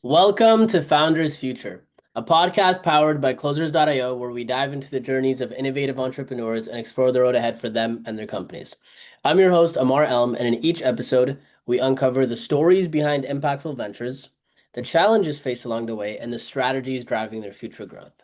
Welcome to Founders Future, a podcast powered by Closers.io, where we dive into the journeys of innovative entrepreneurs and explore the road ahead for them and their companies. I'm your host, Ammar, and in each episode, we uncover the stories behind impactful ventures, the challenges faced along the way, and the strategies driving their future growth.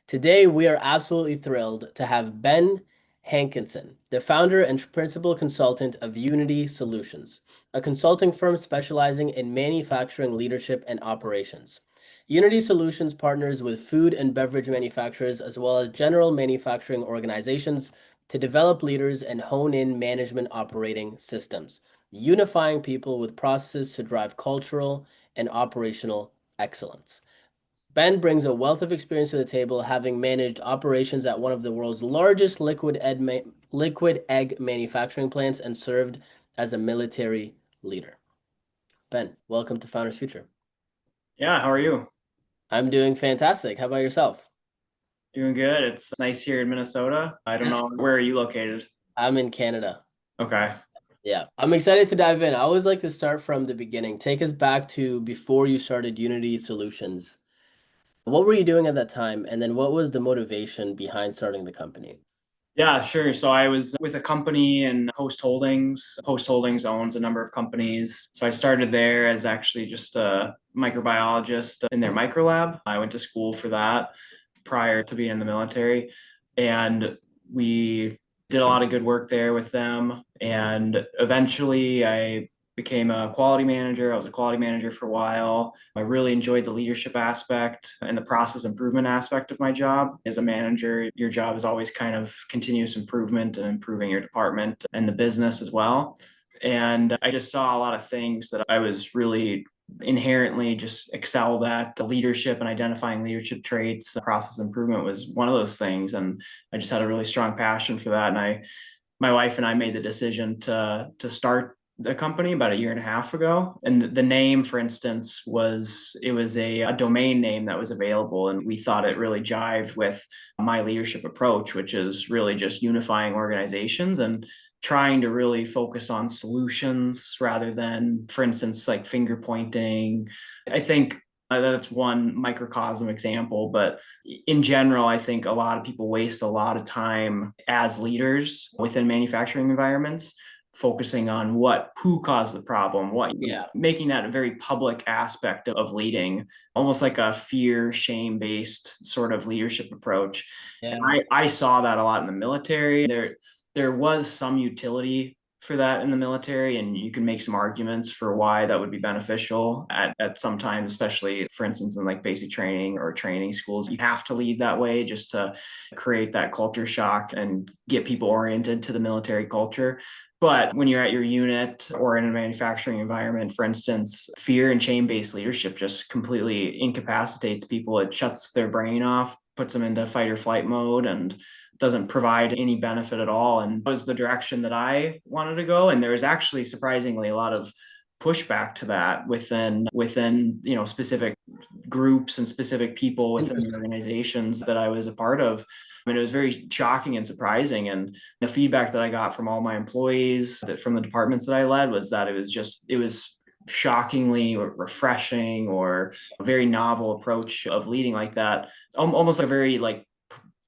Today, we are absolutely thrilled to have Ben Hankinson, the founder and principal consultant of Unity Solutions, a consulting firm specializing in manufacturing leadership and operations. Unity Solutions partners with food and beverage manufacturers as well as general manufacturing organizations to develop leaders and hone in management operating systems, unifying people with processes to drive cultural and operational excellence. Ben brings a wealth of experience to the table, having managed operations at one of the world's largest liquid egg manufacturing plants and served as a military leader. Ben, welcome to Founders Future. Yeah, how are you? I'm doing fantastic. How about yourself? Doing good. It's nice here in Minnesota. I don't know, where are you located? I'm in Canada. Okay. Yeah, I'm excited to dive in. I always like to start from the beginning. Take us back to before you started Unity Solutions. What were you doing at that time? And then what was the motivation behind starting the company? Yeah, sure. So I was with a company in Post Holdings. Post Holdings owns a number of companies. So I started there as actually just a microbiologist in their microlab. I went to school for that prior to being in the military. And we did a lot of good work there with them. And eventually I became a quality manager. I was a quality manager for a while. I really enjoyed the leadership aspect and the process improvement aspect of my job. As a manager, your job is always kind of continuous improvement and improving your department and the business as well. And I just saw a lot of things that I was really inherently just excelled at. The leadership and identifying leadership traits. Process improvement was one of those things. And I just had a really strong passion for that. And my wife and I made the decision to start the company about a year and a half ago. And the name, for instance, was a domain name that was available. And we thought it really jived with my leadership approach, which is really just unifying organizations and trying to really focus on solutions rather than, for instance, like finger pointing. I think that's one microcosm example, but in general, I think a lot of people waste a lot of time as leaders within manufacturing environments focusing on who caused the problem, Yeah. making that a very public aspect of leading, almost like a fear shame based sort of leadership approach. And Yeah. I saw that a lot in the military. There was some utility for that in the military, and you can make some arguments for why that would be beneficial at some times, especially for instance in like basic training or training schools. You have to lead that way just to create that culture shock and get people oriented to the military culture. But when you're at your unit or in a manufacturing environment, for instance, fear and shame based leadership just completely incapacitates people. It shuts their brain off, puts them into fight or flight mode, and doesn't provide any benefit at all. And that was the direction that I wanted to go. And there was actually surprisingly a lot of pushback to that within specific groups and specific people within the organizations that I was a part of. I mean, it was very shocking and surprising. And the feedback that I got from all my employees, that from the departments that I led, was that it was shockingly refreshing or a very novel approach of leading like that, almost like a very like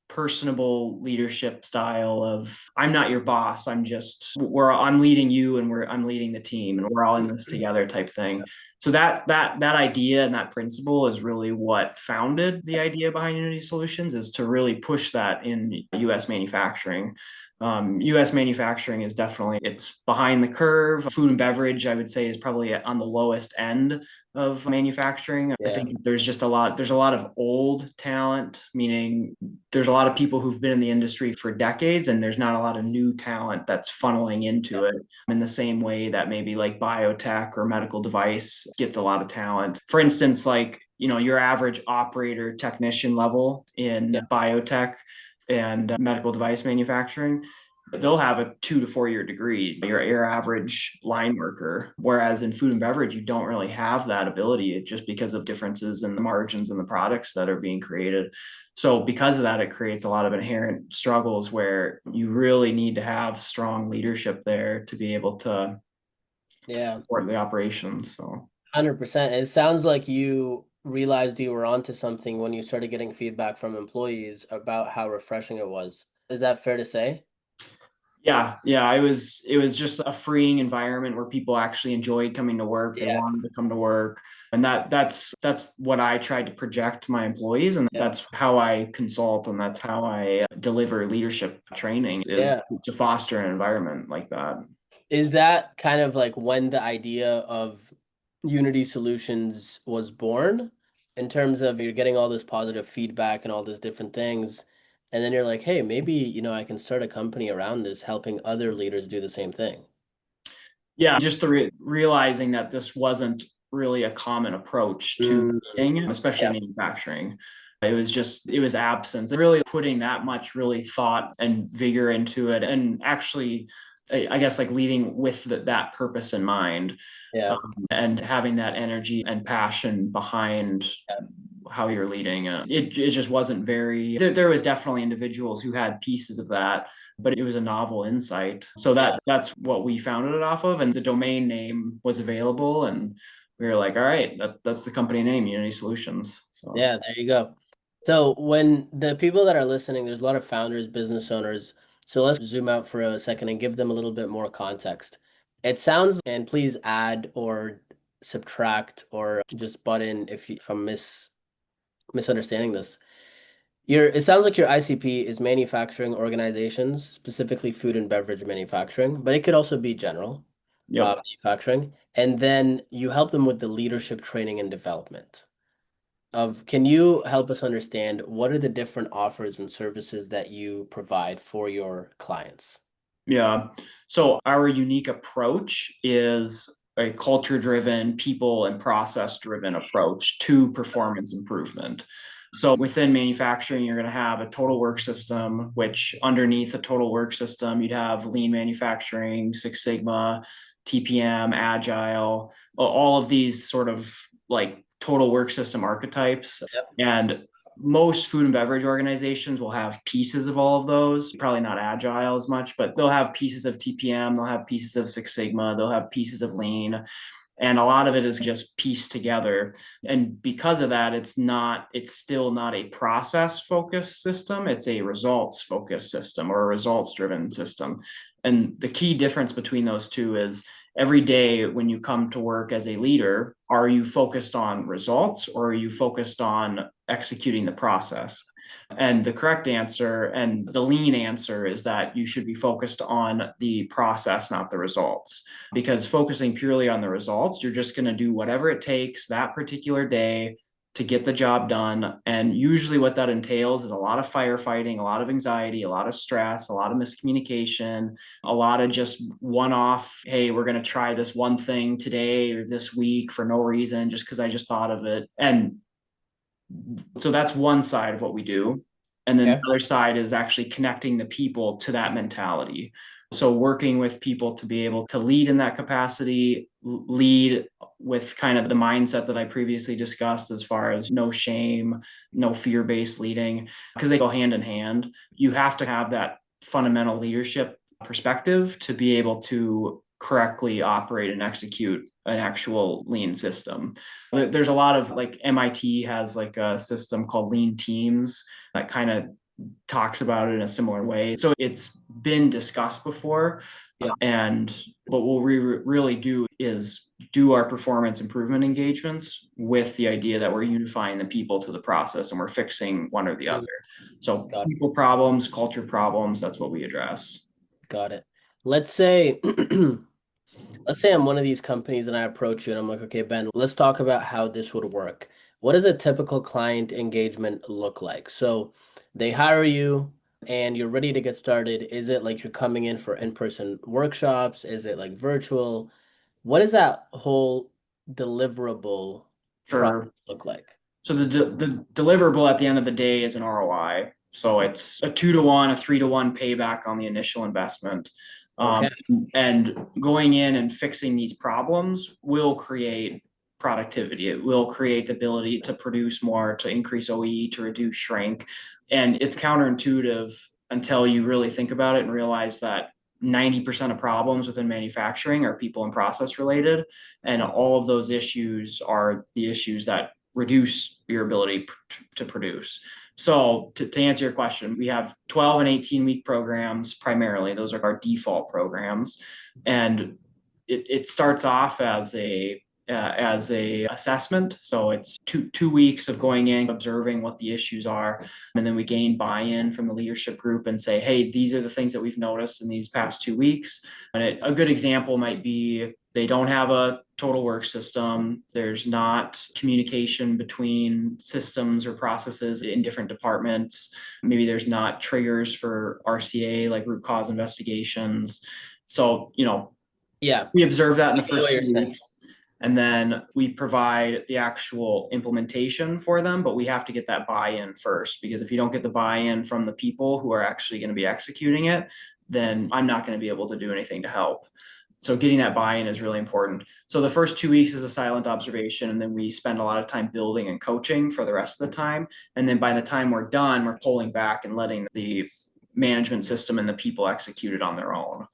personable leadership style of I'm not your boss, I'm leading you and I'm leading the team and we're all in this together type thing. So that idea and that principle is really what founded the idea behind Unity Solutions, is to really push that in US manufacturing. US manufacturing is definitely, it's behind the curve. Food and beverage, I would say, is probably on the lowest end of manufacturing. I Yeah. think there's a lot of old talent, meaning there's a lot of people who've been in the industry for decades and there's not a lot of new talent that's funneling into it in the same way that maybe like biotech or medical device gets a lot of talent. For instance, like, your average operator technician level in Yeah. biotech and medical device manufacturing, they'll have a 2 to 4 year degree, your average line worker. Whereas in food and beverage, you don't really have that ability just because of differences in the margins and the products that are being created. So because of that, it creates a lot of inherent struggles where you really need to have strong leadership there to be able to Yeah. support the operations. So 100%. It sounds like you realized you were onto something when you started getting feedback from employees about how refreshing it was. Is that fair to say? Yeah, it was just a freeing environment where people actually enjoyed coming to work. They Yeah. wanted to come to work. And that's what I tried to project to my employees. And Yeah. that's how I consult and that's how I deliver leadership training is Yeah. to foster an environment like that. Is that kind of like when the idea of Unity Solutions was born in terms of you're getting all this positive feedback and all these different things, and then you're like, hey, maybe, I can start a company around this, helping other leaders do the same thing. Yeah, just the realizing that this wasn't really a common approach to Mm, leading, especially yeah, in manufacturing. It was absence, really putting that much really thought and vigor into it. And actually, I guess like leading with that purpose in mind, yeah, and having that energy and passion behind yeah, how you're leading. It just wasn't there was definitely individuals who had pieces of that, but it was a novel insight. So yeah, that's what we founded it off of. And the domain name was available. And we were like, all right, that's the company name, Unity Solutions. So yeah, there you go. So when the people that are listening, there's a lot of founders, business owners. So let's zoom out for a second and give them a little bit more context. It sounds, and please add or subtract or just butt in if I'm misunderstanding this. It sounds like your ICP is manufacturing organizations, specifically food and beverage manufacturing, but it could also be general yep. manufacturing. And then you help them with the leadership training and development can you help us understand what are the different offers and services that you provide for your clients? Yeah. So our unique approach is a culture driven, people and process driven approach to performance improvement. So within manufacturing, you're going to have a total work system, which underneath a total work system, you'd have lean manufacturing, Six Sigma, TPM, Agile, all of these sort of like total work system archetypes. Yep. And most food and beverage organizations will have pieces of all of those, probably not agile as much, but they'll have pieces of TPM, they'll have pieces of Six Sigma, they'll have pieces of lean. And a lot of it is just pieced together. And because of that, it's still not a process focused system. It's a results focused system or a results driven system. And the key difference between those two is every day when you come to work as a leader, are you focused on results or are you focused on executing the process? And the correct answer and the lean answer is that you should be focused on the process, not the results. Because focusing purely on the results, you're just going to do whatever it takes that particular day to get the job done. And usually, what that entails is a lot of firefighting, a lot of anxiety, a lot of stress, a lot of miscommunication, a lot of just one off, hey, we're going to try this one thing today or this week for no reason, just because I just thought of it. And so that's one side of what we do. And then Okay. the other side is actually connecting the people to that mentality. So working with people to be able to lead in that capacity, lead with kind of the mindset that I previously discussed as far as no shame, no fear-based leading, because they go hand in hand. You have to have that fundamental leadership perspective to be able to correctly operate and execute an actual lean system. There's a lot of like MIT has like a system called lean teams that kind of talks about it in a similar way. So it's been discussed before. Yeah. And but what we really do is do our performance improvement engagements with the idea that we're unifying the people to the process and we're fixing one or the Mm, other. So got people problems, culture problems, that's what we address. got it. Let's say let's say I'm one of these companies and I approach you and I'm like, okay, Ben, let's talk about how this would work. What does a typical client engagement look like? So they hire you and you're ready to get started. Is it like you're coming in for in-person workshops? Is it like virtual? What does that whole deliverable process Sure. look like? So the deliverable at the end of the day is an ROI. So it's a 2 to 1, a 3 to 1 payback on the initial investment. Um, Okay. and going in and fixing these problems will create productivity. It will create the ability to produce more, to increase OEE, to reduce shrink. And it's counterintuitive until you really think about it and realize that 90% of problems within manufacturing are people and process related. And all of those issues are the issues that reduce your ability to produce. So to answer your question, we have 12 and 18-week programs primarily. Those are our default programs. And it starts off as a assessment. So it's two weeks of going in, observing what the issues are. And then we gain buy-in from the leadership group and say, hey, these are the things that we've noticed in these past 2 weeks. And a good example might be they don't have a total work system. There's not communication between systems or processes in different departments. Maybe there's not triggers for RCA, like root cause investigations. So, Yeah. we observe that in the I get first what you're 2 weeks. And then we provide the actual implementation for them, but we have to get that buy-in first, because if you don't get the buy-in from the people who are actually going to be executing it, then I'm not going to be able to do anything to help. So getting that buy-in is really important. So the first 2 weeks is a silent observation, and then we spend a lot of time building and coaching for the rest of the time. And then by the time we're done, we're pulling back and letting the management system and the people execute it on their own.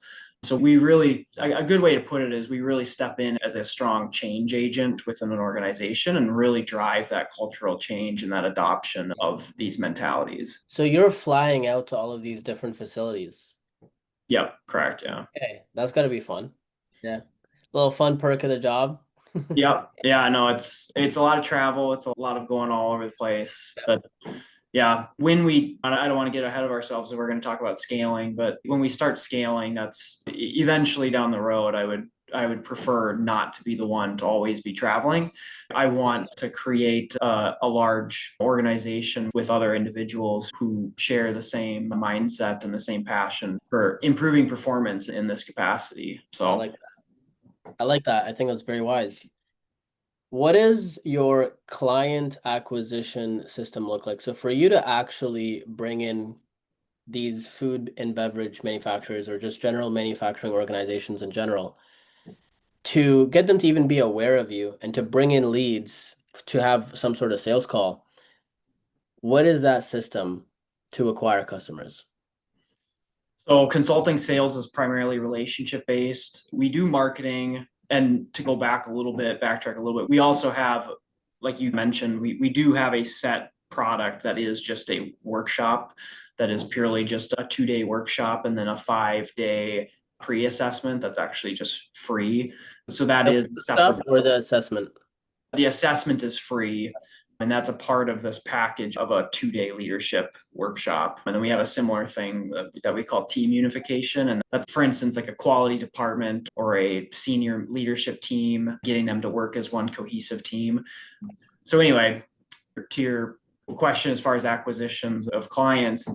So a good way to put it is we really step in as a strong change agent within an organization and really drive that cultural change and that adoption of these mentalities. So you're flying out to all of these different facilities. Yep, correct. Yeah. Okay, that's got to be fun. Yeah. A little fun perk of the job. Yep. Yeah, no, it's a lot of travel. It's a lot of going all over the place. But yeah, I don't want to get ahead of ourselves if we're going to talk about scaling, but when we start scaling, that's eventually down the road, I would prefer not to be the one to always be traveling. I want to create a large organization with other individuals who share the same mindset and the same passion for improving performance in this capacity. I So like that. I like that. I think that's very wise. What does your client acquisition system look like? So for you to actually bring in these food and beverage manufacturers or just general manufacturing organizations in general, to get them to even be aware of you and to bring in leads to have some sort of sales call, what is that system to acquire customers? So consulting sales is primarily relationship based. We do marketing, and to go back a little bit, backtrack a little bit, we also have, like you mentioned, we do have a set product that is just a workshop that is purely just a 2-day workshop, and then a 5-day pre-assessment that's actually just free. So that The is workshop separate. or the assessment? The assessment is free. And that's a part of this package of a 2-day leadership workshop. And then we have a similar thing that we call team unification. And that's, for instance, like a quality department or a senior leadership team, getting them to work as one cohesive team. So anyway, to your question, as far as acquisitions of clients,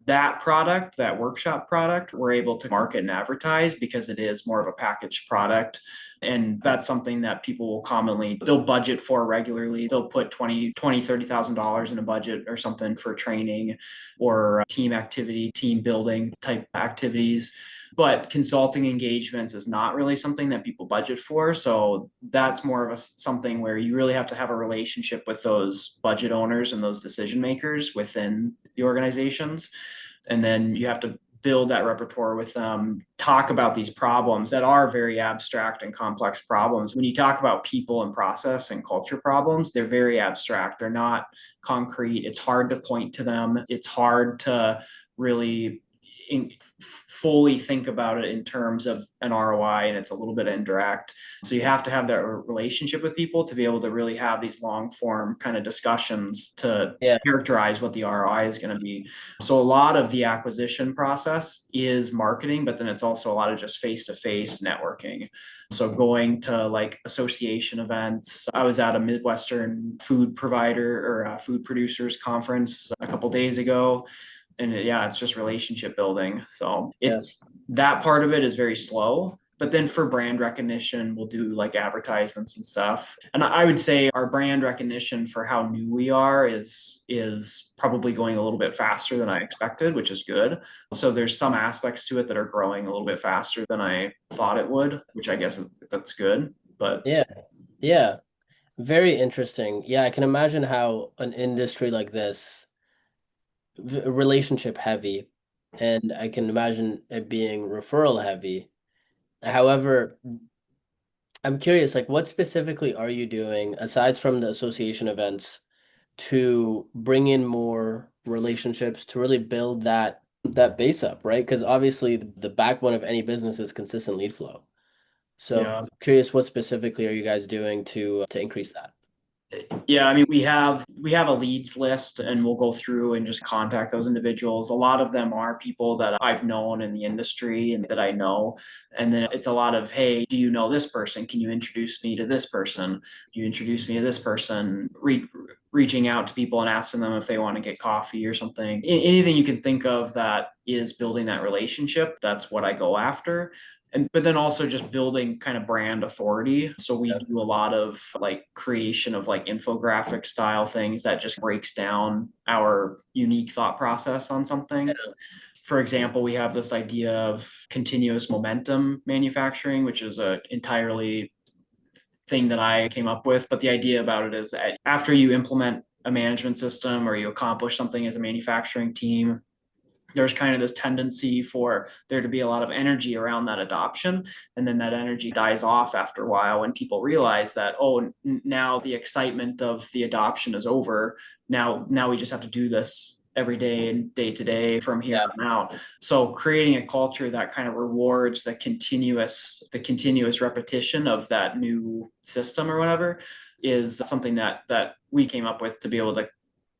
that product, that workshop product, we're able to market and advertise because it is more of a packaged product. And that's something that people will they'll budget for regularly. They'll put $30,000 in a budget or something for training or team activity, team building type activities. But consulting engagements is not really something that people budget for. So that's more of something where you really have to have a relationship with those budget owners and those decision makers within the organizations. And then you have to build that repertoire with them, talk about these problems that are very abstract and complex problems. When you talk about people and process and culture problems, they're very abstract. They're not concrete. It's hard to point to them. It's hard to really fully think about it in terms of an ROI, and it's a little bit indirect. So you have to have that relationship with people to be able to really have these long form kind of discussions to characterize what the ROI is going to be. So a lot of the acquisition process is marketing, but then it's also a lot of just face-to-face networking. So going to like association events. I was at a Midwestern food provider or food producers conference a couple days ago. And it's just relationship building. So that part of it is very slow. But then for brand recognition, we'll do like advertisements and stuff. And I would say our brand recognition for how new we are is probably going a little bit faster than I expected, which is good. So there's some aspects to it that are growing a little bit faster than I thought it would, which I guess that's good. But yeah, very interesting. Yeah, I can imagine how an industry like this, relationship heavy, and I can imagine it being referral heavy. However, I'm curious, like what specifically are you doing aside from the association events to bring in more relationships to really build that base up, right? Because obviously the backbone of any business is consistent lead flow. So Yeah. I'm curious, what specifically are you guys doing to increase that? Yeah, I mean, we have a leads list and we'll go through and just contact those individuals. A lot of them are people that I've known in the industry and that I know. And then it's a lot of, hey, do you know this person? Can you introduce me to this person? You introduce me to this person, reaching out to people and asking them if they want to get coffee or something. Anything you can think of that is building that relationship, that's what I go after. And but then also just building kind of brand authority. So we Yeah. do a lot of like creation of like infographic style things that just breaks down our unique thought process on something. For example, we have this idea of continuous momentum manufacturing, which is a entirely thing that I came up with. But the idea about it is that after you implement a management system or you accomplish something as a manufacturing team, there's kind of this tendency for there to be a lot of energy around that adoption. And then that energy dies off after a while when people realize that, oh, now the excitement of the adoption is over. Now we just have to do this every day and day to day from here Yeah. on out. So creating a culture that kind of rewards the continuous repetition of that new system or whatever is something that we came up with to be able to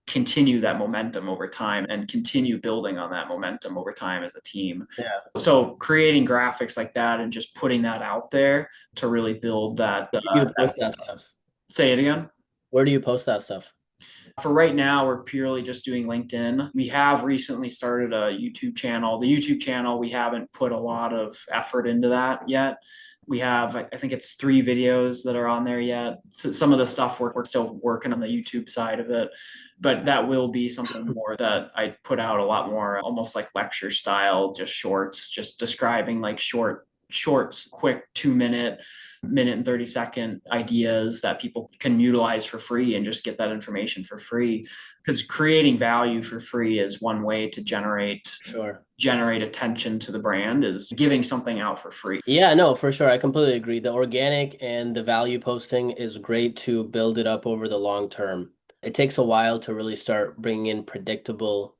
continue that momentum over time and continue building on that momentum over time as a team. Yeah. So creating graphics like that and just putting that out there to really build that. Do you post that stuff? Say it again. Where do you post that stuff? For right now, we're purely just doing LinkedIn. We have recently started a YouTube channel. The YouTube channel, we haven't put a lot of effort into that yet. We have, I think it's 3 videos that are on there yet. So some of the stuff we're still working on the YouTube side of it, but that will be something more that I put out a lot more, almost like lecture style, just shorts, just describing like short, quick 2 minute, minute and 30-second ideas that people can utilize for free and just get that information for free. Because creating value for free is one way to Sure. generate attention to the brand, is giving something out for free. Yeah, no, for sure. I completely agree. The organic and the value posting is great to build it up over the long term. It takes a while to really start bringing in predictable,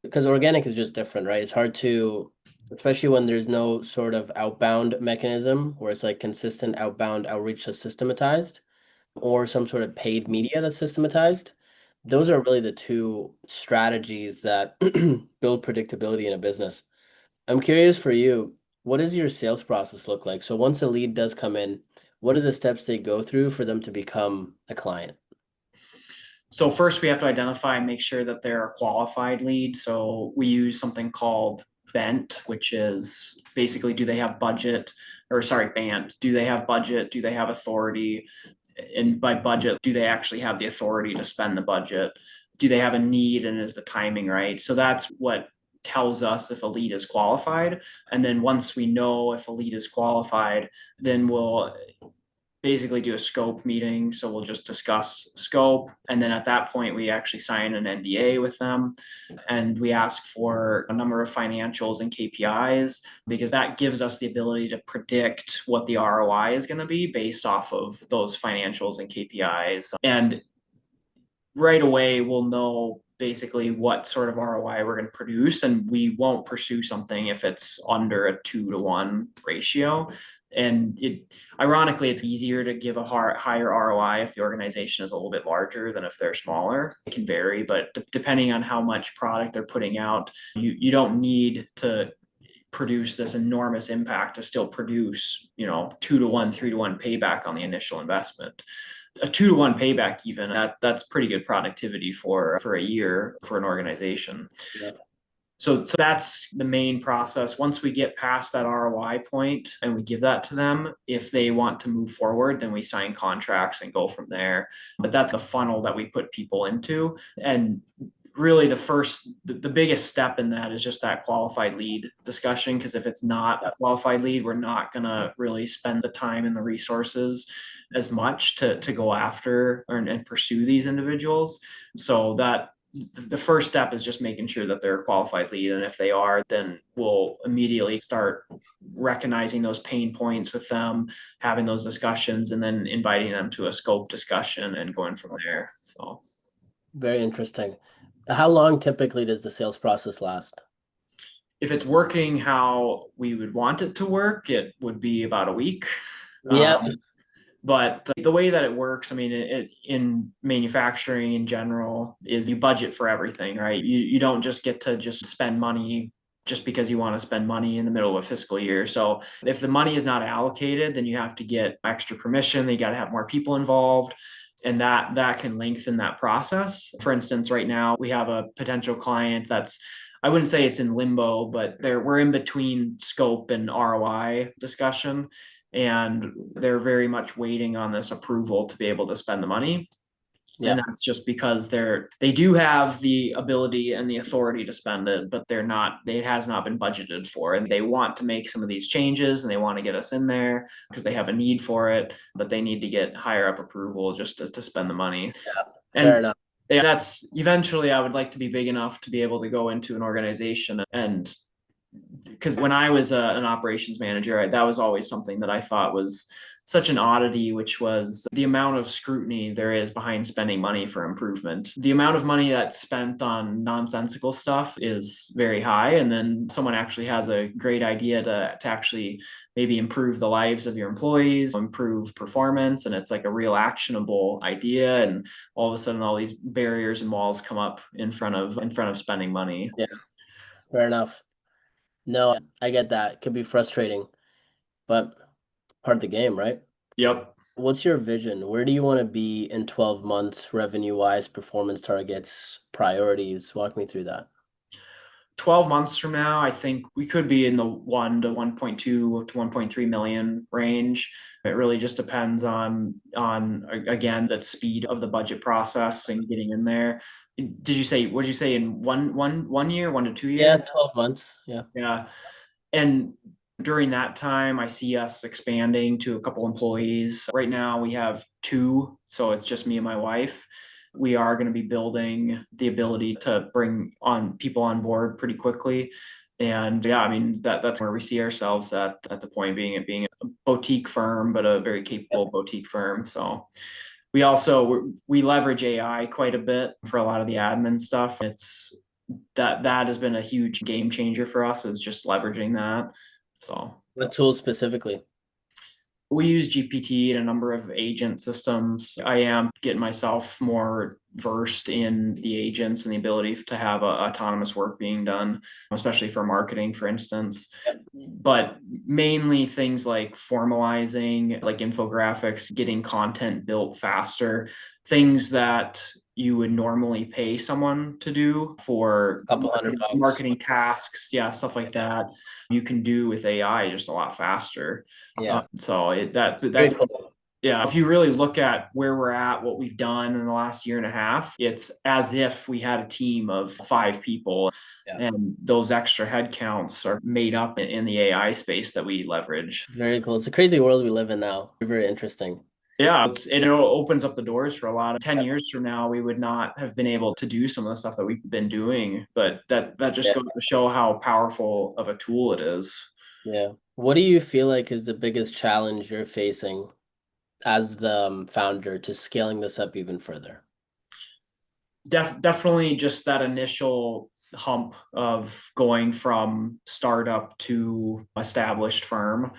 because organic is just different, right? It's hard to, especially when there's no sort of outbound mechanism where it's like consistent outbound outreach that's systematized or some sort of paid media that's systematized. Those are really the two strategies that build predictability in a business. I'm curious for you, what does your sales process look like? So once a lead does come in, what are the steps they go through for them to become a client? So first we have to identify and make sure that they're a qualified lead. So we use something called BENT, which is basically, do they have budget, or sorry, BANT, do they have budget? Do they have authority? And by budget, do they actually have the authority to spend the budget? Do they have a need, and is the timing right? So that's what tells us if a lead is qualified. And then once we know if a lead is qualified, then we'll basically do a scope meeting. So we'll just discuss scope. And then at that point, we actually sign an NDA with them and we ask for a number of financials and KPIs, because that gives us the ability to predict what the ROI is going to be based off of those financials and KPIs. And right away, we'll know basically what sort of ROI we're going to produce, and we won't pursue something if it's under a 2-to-1 ratio. And ironically, it's easier to give a higher ROI if the organization is a little bit larger than if they're smaller. It can vary, but depending on how much product they're putting out, you don't need to produce this enormous impact to still produce, 2-to-1, 3-to-1 payback on the initial investment. A 2-to-1 payback, even that's pretty good productivity for a year for an organization. Yeah. So that's the main process. Once we get past that ROI point and we give that to them, if they want to move forward, then we sign contracts and go from there. But that's a funnel that we put people into. And really the biggest step in that is just that qualified lead discussion. Because if it's not a qualified lead, we're not going to really spend the time and the resources as much to go after and pursue these individuals. So the first step is just making sure that they're a qualified lead. And if they are, then we'll immediately start recognizing those pain points with them, having those discussions, and then inviting them to a scope discussion and going from there. So Very interesting. How long typically does the sales process last? if it's working how we would want it to work, it would be about a week. Yeah. But the way that it works, I mean, in manufacturing in general, is you budget for everything, right? You don't just get to just spend money just because you want to spend money in the middle of a fiscal year. So if the money is not allocated, then you have to get extra permission. Then you got to have more people involved. And that can lengthen that process. For instance, right now we have a potential client that's, I wouldn't say it's in limbo, but we're in between scope and ROI discussion. And they're very much waiting on this approval to be able to spend the money. Yeah. And that's just because they do have the ability and the authority to spend it, but it has not been budgeted for. And they want to make some of these changes and they want to get us in there because they have a need for it, but they need to get higher up approval just to spend the money. Yeah. And Fair enough. yeah, that's eventually I would like to be big enough to be able to go into an organization. And because when I was an operations manager, that was always something that I thought was such an oddity, which was the amount of scrutiny there is behind spending money for improvement. The amount of money that's spent on nonsensical stuff is very high. And then someone actually has a great idea to actually maybe improve the lives of your employees, improve performance. And it's like a real actionable idea. And all of a sudden, all these barriers and walls come up in front of spending money. Yeah. Fair enough. No, I get that. It could be frustrating, but part of the game, right? Yep. What's your vision? Where do you want to be in 12 months, revenue-wise, performance targets, priorities? Walk me through that. 12 months from now, I think we could be in the 1 to 1.2 to 1.3 million range. It really just depends on again the speed of the budget process and getting in there. What did you say in one year, 1 to 2 years? Yeah, 12 months. Yeah. Yeah. And during that time, I see us expanding to a couple employees. Right now we have two, so it's just me and my wife. We are going to be building the ability to bring on people on board pretty quickly. And yeah, I mean that's where we see ourselves at the point being it being a boutique firm, but a very capable boutique firm. So we leverage AI quite a bit for a lot of the admin stuff. It's that has been a huge game changer for us, is just leveraging that. So What tools specifically? we use GPT and a number of agent systems. I am getting myself more versed in the agents and the ability to have autonomous work being done, especially for marketing, for instance. But mainly things like formalizing, like infographics, getting content built faster, things that you would normally pay someone to do for Couple $100. marketing tasks, yeah, stuff like that. You can do with AI just a lot faster. Yeah. That's Cool. yeah. If you really look at where we're at, what we've done in the last year and a half, it's as if we had a team of 5 people, and those extra headcounts are made up in the AI space that we leverage. Very cool. It's a crazy world we live in now. Very interesting. Yeah, it opens up the doors for a lot of 10 years from now, we would not have been able to do some of the stuff that we've been doing. But that just goes to show how powerful of a tool it is. Yeah. What do you feel like is the biggest challenge you're facing as the founder to scaling this up even further? Definitely just that initial hump of going from startup to established firm.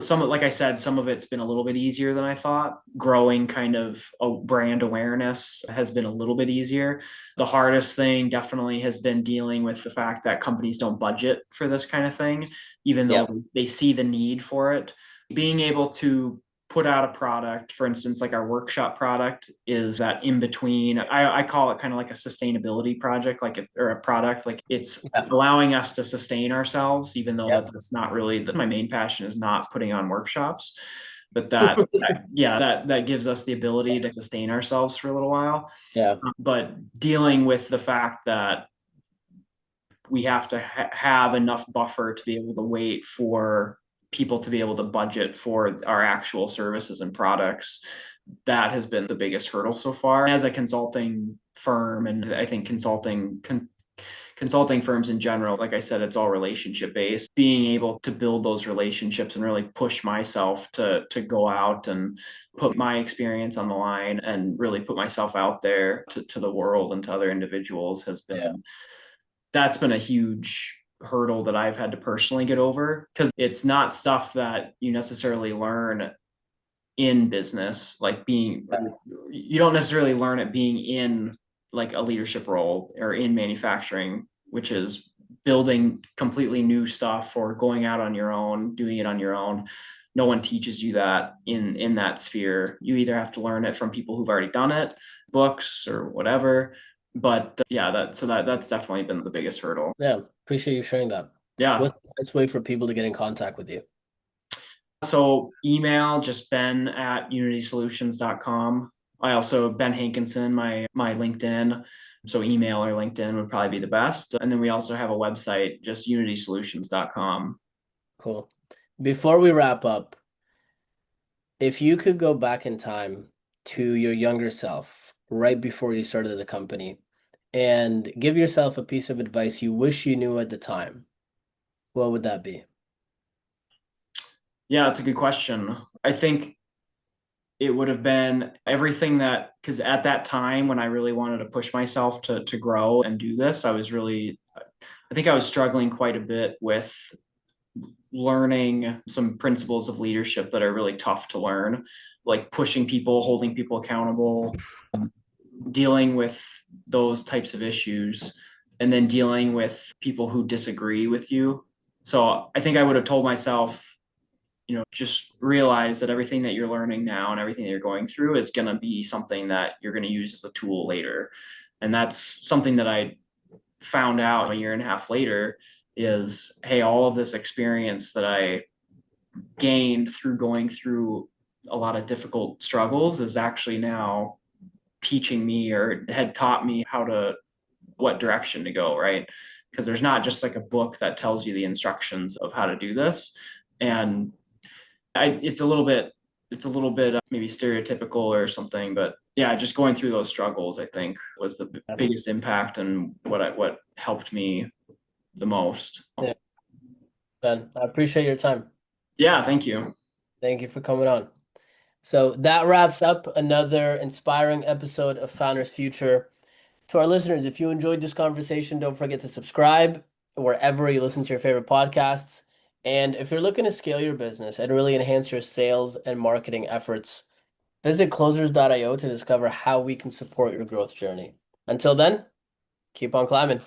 Like I said, some of it's been a little bit easier than I thought. Growing kind of a brand awareness has been a little bit easier. The hardest thing definitely has been dealing with the fact that companies don't budget for this kind of thing, even though they see the need for it. Being able to put out a product, for instance, like our workshop product is that in between. I call it kind of like a sustainability project, or a product. Like it's allowing us to sustain ourselves, even though that's not really my main passion is not putting on workshops. But that gives us the ability to sustain ourselves for a little while. Yeah. But dealing with the fact that we have to have enough buffer to be able to wait for people to be able to budget for our actual services and products. That has been the biggest hurdle so far. As a consulting firm, and I think consulting firms in general, like I said, it's all relationship based. Being able to build those relationships and really push myself to go out and put my experience on the line and really put myself out there to the world and to other individuals has been, that's been a huge hurdle that I've had to personally get over, because it's not stuff that you necessarily learn in business, like you don't necessarily learn it being in like a leadership role or in manufacturing, which is building completely new stuff or going out on your own, doing it on your own. No one teaches you that in that sphere. You either have to learn it from people who've already done it, books or whatever. But that's definitely been the biggest hurdle. Yeah, appreciate you sharing that. Yeah. What's the best way for people to get in contact with you? So email, just ben@unitysolutions.com. I also, Ben Hankinson, my LinkedIn. So email or LinkedIn would probably be the best. And then we also have a website, just unitysolutions.com. Cool. Before we wrap up, if you could go back in time to your younger self, right before you started the company, and give yourself a piece of advice you wish you knew at the time, what would that be? Yeah, it's a good question. I think it would have been everything that, because at that time when I really wanted to push myself to grow and do this, I think I was struggling quite a bit with learning some principles of leadership that are really tough to learn, like pushing people, holding people accountable, dealing with those types of issues, and then dealing with people who disagree with you. So I think I would have told myself, just realize that everything that you're learning now and everything that you're going through is going to be something that you're going to use as a tool later. And that's something that I found out a year and a half later is, hey, all of this experience that I gained through going through a lot of difficult struggles is actually now teaching me, or had taught me what direction to go, right? Because there's not just like a book that tells you the instructions of how to do this. And it's a little bit maybe stereotypical or something, but yeah, just going through those struggles, I think, was the biggest impact and what helped me the most. Yeah. Ben, I appreciate your time. Yeah, thank you. Thank you for coming on. So that wraps up another inspiring episode of Founders Future. To our listeners, if you enjoyed this conversation, don't forget to subscribe wherever you listen to your favorite podcasts. And if you're looking to scale your business and really enhance your sales and marketing efforts, visit closers.io to discover how we can support your growth journey. Until then, keep on climbing.